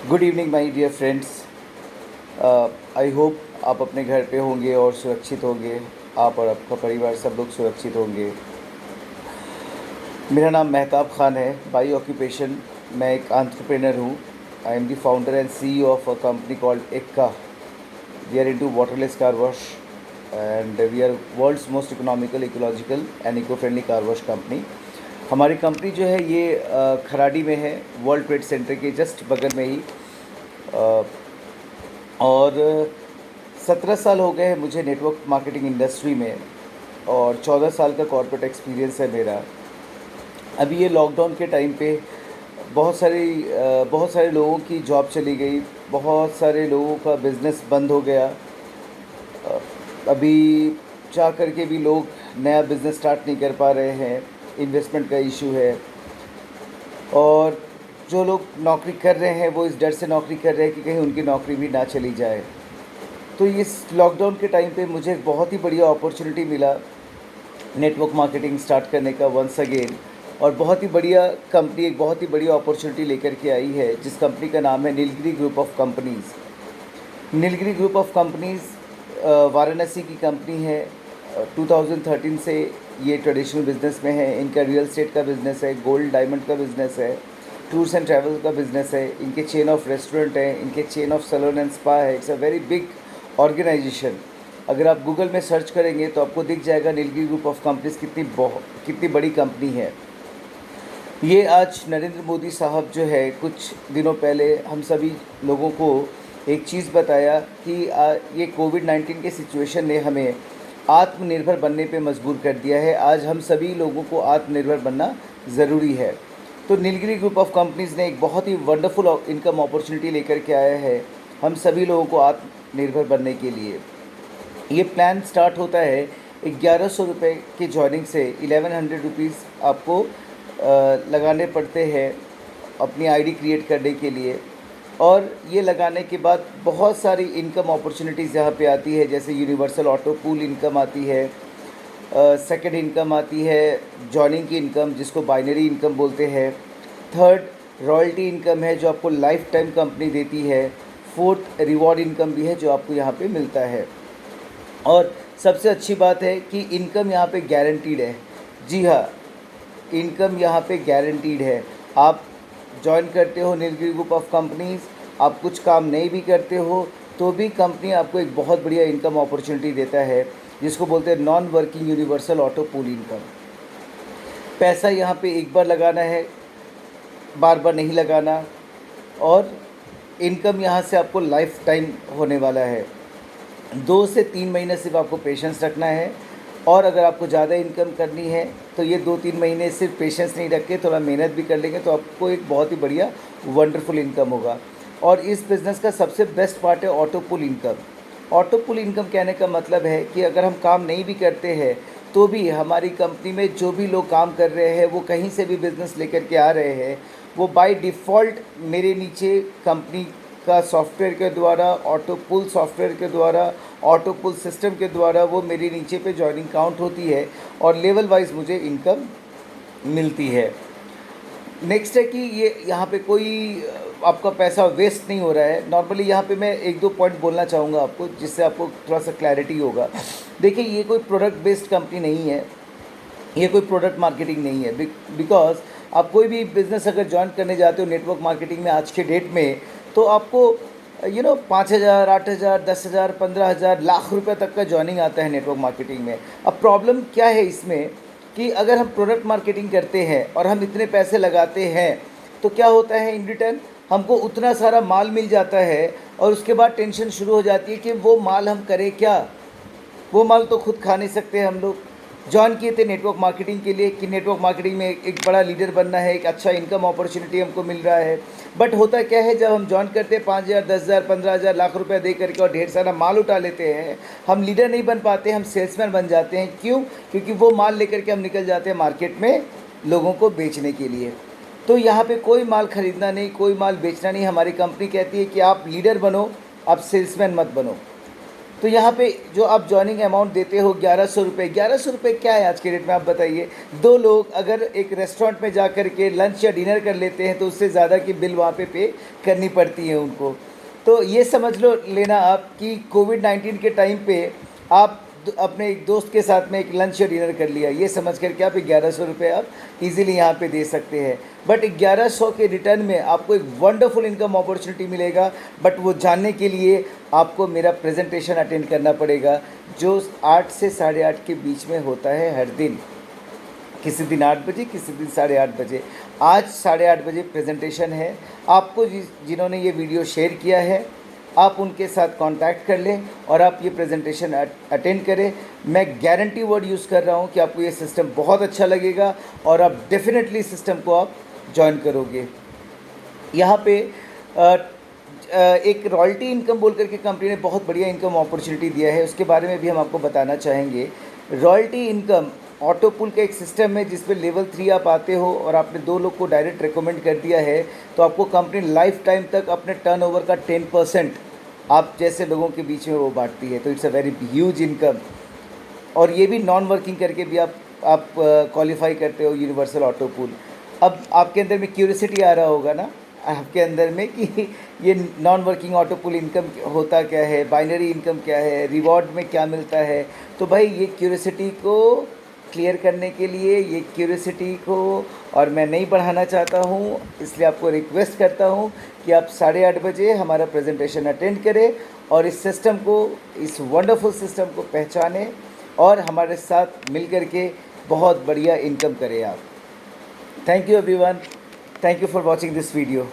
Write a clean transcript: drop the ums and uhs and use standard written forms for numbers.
Good evening my dear friends. I hope आप अपने घर पे होंगे और सुरक्षित होंगे। आप और आपका परिवार सब लोग सुरक्षित होंगे। मेरा नाम महताब खान है। बाई ऑक्यूपेशन मैं एक एंटरप्रेन्योर हूँ। I am the founder and CEO of a company called Ekka. We are into waterless car wash and we are world's most economical, ecological and eco friendly car wash company. हमारी company जो है ये खराड़ी में है, world trade center के just बगल में ही। अ, और 17 साल हो गए हैं मुझे नेटवर्क मार्केटिंग इंडस्ट्री में और 14 साल का कॉर्पोरेट एक्सपीरियंस है मेरा। अभी ये लॉकडाउन के टाइम पे बहुत सारे लोगों की जॉब चली गई, बहुत सारे लोगों का बिज़नेस बंद हो गया। अभी चाह करके भी लोग नया बिज़नेस स्टार्ट नहीं कर पा रहे हैं, इन्वेस्टमेंट का इशू है। और जो लोग नौकरी कर रहे हैं वो इस डर से नौकरी कर रहे हैं कि कहीं उनकी नौकरी भी ना चली जाए। तो इस लॉकडाउन के टाइम पे मुझे एक बहुत ही बढ़िया अपॉर्चुनिटी मिला नेटवर्क मार्केटिंग स्टार्ट करने का वंस अगेन। और बहुत ही बढ़िया कंपनी एक बहुत ही बढ़िया अपॉर्चुनिटी लेकर के आई है, जिस कंपनी का नाम है Nilgiri group of companies. Nilgiri group of companies Varanasi की कंपनी है। 2013 से ये ट्रेडिशनल बिजनेस में है। इनका रियल एस्टेट का बिज़नेस है, गोल्ड डायमंड का बिज़नेस है, टूर्स एंड ट्रैवल का बिज़नेस है। इनके चेन ऑफ रेस्टोरेंट है, इनके chain of salon and spa है। It's a very big organisation. अगर आप गूगल में सर्च करेंगे तो आपको दिख जाएगा नीलगिरी ग्रुप ऑफ कंपनीज़ कितनी बड़ी कंपनी है। ये आज नरेंद्र मोदी साहब जो है कुछ दिनों पहले हम सभी लोगों को एक चीज़ बताया कि ये कोविड-19 के सिचुएशन ने हमें आत्मनिर्भर बनने पे मजबूर कर दिया है। आज हम सभी लोगों को आत्मनिर्भर बनना ज़रूरी है। तो नीलगिरी ग्रुप ऑफ कंपनीज़ ने एक बहुत ही वंडरफुल इनकम अपॉर्चुनिटी लेकर के आया है हम सभी लोगों को आत्मनिर्भर बनने के लिए। ये प्लान स्टार्ट होता है 1100 रुपये की जॉइनिंग से। 1100 रुपीज़ आपको लगाने पड़ते हैं अपनी आईडी क्रिएट करने के लिए। और ये लगाने के बाद बहुत सारी इनकम अपॉर्चुनिटीज़ यहाँ पे आती है, जैसे यूनिवर्सल ऑटो पूल इनकम आती है, सेकंड इनकम आती है जॉइनिंग की इनकम जिसको बाइनरी इनकम बोलते हैं, थर्ड रॉयल्टी इनकम है जो आपको लाइफ टाइम कंपनी देती है, फोर्थ रिवॉर्ड इनकम भी है जो आपको यहाँ पे मिलता है। और सबसे अच्छी बात है कि इनकम यहाँ पे गारंटीड है। जी हाँ, इनकम यहाँ पे गारंटीड है। आप ज्वाइन करते हो नीलगिरी ग्रुप ऑफ कंपनीज़, आप कुछ काम नहीं भी करते हो तो भी कंपनी आपको एक बहुत बढ़िया इनकम अपॉर्चुनिटी देता है जिसको बोलते हैं non working universal auto pool income. पैसा यहाँ पे एक बार लगाना है, बार बार नहीं लगाना। और इनकम यहाँ से आपको लाइफ टाइम होने वाला है। 2 से 3 महीने सिर्फ आपको पेशेंस रखना है। और अगर आपको ज़्यादा इनकम करनी है तो ये 2-3 महीने सिर्फ पेशेंस नहीं रख के थोड़ा मेहनत भी कर लेंगे तो आपको एक बहुत ही बढ़िया वंडरफुल इनकम होगा। और इस बिज़नेस का सबसे बेस्ट पार्ट है ऑटो पुल इनकम। ऑटो पुल इनकम कहने का मतलब है कि अगर हम काम नहीं भी करते हैं तो भी हमारी कंपनी में जो भी लोग काम कर रहे हैं वो कहीं से भी बिज़नेस लेकर के आ रहे हैं, वो बाय डिफ़ॉल्ट मेरे नीचे कंपनी का सॉफ्टवेयर के द्वारा, ऑटो पुल सॉफ्टवेयर के द्वारा, ऑटो पुल सिस्टम के द्वारा वो मेरे नीचे पे जॉइनिंग काउंट होती है और लेवल वाइज मुझे इनकम मिलती है। नेक्स्ट है कि ये यहाँ पे कोई आपका पैसा वेस्ट नहीं हो रहा है। नॉर्मली यहाँ पे मैं एक दो पॉइंट बोलना चाहूँगा आपको जिससे आपको थोड़ा सा क्लैरिटी होगा। देखिए, ये कोई प्रोडक्ट बेस्ड कंपनी नहीं है, ये कोई प्रोडक्ट मार्केटिंग नहीं है। बिकॉज आप कोई भी बिज़नेस अगर ज्वाइन करने जाते हो नेटवर्क मार्केटिंग में आज के डेट में तो आपको 5,000, 8,000, 10,000, 15,000, लाख रुपए तक का ज्वाइनिंग आता है नेटवर्क मार्केटिंग में। अब प्रॉब्लम क्या है इसमें कि अगर हम प्रोडक्ट मार्केटिंग करते हैं और हम इतने पैसे लगाते हैं तो क्या होता है, इन रिटर्न हमको उतना सारा माल मिल जाता है और उसके बाद टेंशन शुरू हो जाती है कि वो माल हम करें क्या। वो माल तो खुद खा नहीं सकते। हम लोग ज्वाइन किए थे नेटवर्क मार्केटिंग के लिए कि नेटवर्क मार्केटिंग में एक बड़ा लीडर बनना है, एक अच्छा इनकम अपॉर्चुनिटी हमको मिल रहा है। बट होता क्या है, जब हम ज्वाइन करते हैं 5,000, 10,000, 15,000, लाख रुपया दे करके और ढेर सारा माल उठा लेते हैं, हम लीडर नहीं बन पाते, हम सेल्समैन बन जाते हैं। क्यों? क्योंकि वो माल लेकर के हम निकल जाते हैं मार्केट में लोगों को बेचने के लिए। तो यहाँ पे कोई माल ख़रीदना नहीं, कोई माल बेचना नहीं। हमारी कंपनी कहती है कि आप लीडर बनो, आप सेल्समैन मत बनो। तो यहाँ पे जो आप जॉइनिंग अमाउंट देते हो 1100 रुपये, 1100 रुपये क्या है आज के डेट में, आप बताइए। दो लोग अगर एक रेस्टोरेंट में जा कर के लंच या डिनर कर लेते हैं तो उससे ज़्यादा की बिल वहाँ पे करनी पड़ती है उनको। तो ये समझ लो लेना आप कि कोविड-19 के टाइम पे आप अपने एक दोस्त के साथ में एक लंच या डिनर कर लिया, ये समझ करके आप 1100 रुपये आप इजीली यहाँ पे दे सकते हैं। बट 1100 के रिटर्न में आपको एक वंडरफुल इनकम अपॉर्चुनिटी मिलेगा, बट वो जानने के लिए आपको मेरा प्रेजेंटेशन अटेंड करना पड़ेगा, जो 8 से 8:30 के बीच में होता है हर दिन। किसी दिन 8 बजे, किसी दिन 8:30 बजे। आज 8:30 बजे प्रेजेंटेशन है। आपको जिन्होंने ये वीडियो शेयर किया है, आप उनके साथ कांटेक्ट कर लें और आप ये प्रेजेंटेशन अटेंड करें। मैं गारंटी वर्ड यूज़ कर रहा हूँ कि आपको ये सिस्टम बहुत अच्छा लगेगा और आप डेफिनेटली सिस्टम को आप ज्वाइन करोगे। यहाँ पे एक रॉयल्टी इनकम बोल करके कंपनी ने बहुत बढ़िया इनकम अपॉर्चुनिटी दिया है, उसके बारे में भी हम आपको बताना चाहेंगे। रॉयल्टी इनकम ऑटो पुल का एक सिस्टम है जिसमें लेवल 3 आप आते हो और आपने 2 लोग को डायरेक्ट रिकमेंड कर दिया है तो आपको कंपनी लाइफ टाइम तक अपने टर्नओवर का 10% आप जैसे लोगों के बीच में वो बांटती है। तो it's a very huge income. और ये भी नॉन वर्किंग करके भी आप क्वालिफाई करते हो यूनिवर्सल ऑटो पूल। अब आपके अंदर में क्यूरियोसिटी आ रहा होगा ना आपके अंदर में कि ये non working auto pool income होता क्या है, बाइनरी इनकम क्या है, रिवॉर्ड में क्या मिलता है। तो भाई ये क्यूरियोसिटी को क्लियर करने के लिए, ये क्यूरियोसिटी को और मैं नहीं बढ़ाना चाहता हूँ, इसलिए आपको रिक्वेस्ट करता हूँ कि आप 8:30 बजे हमारा प्रेजेंटेशन अटेंड करें और इस सिस्टम को, इस वंडरफुल सिस्टम को पहचानें और हमारे साथ मिल कर के बहुत बढ़िया इनकम करें आप। Thank you everyone, thank you for watching this video.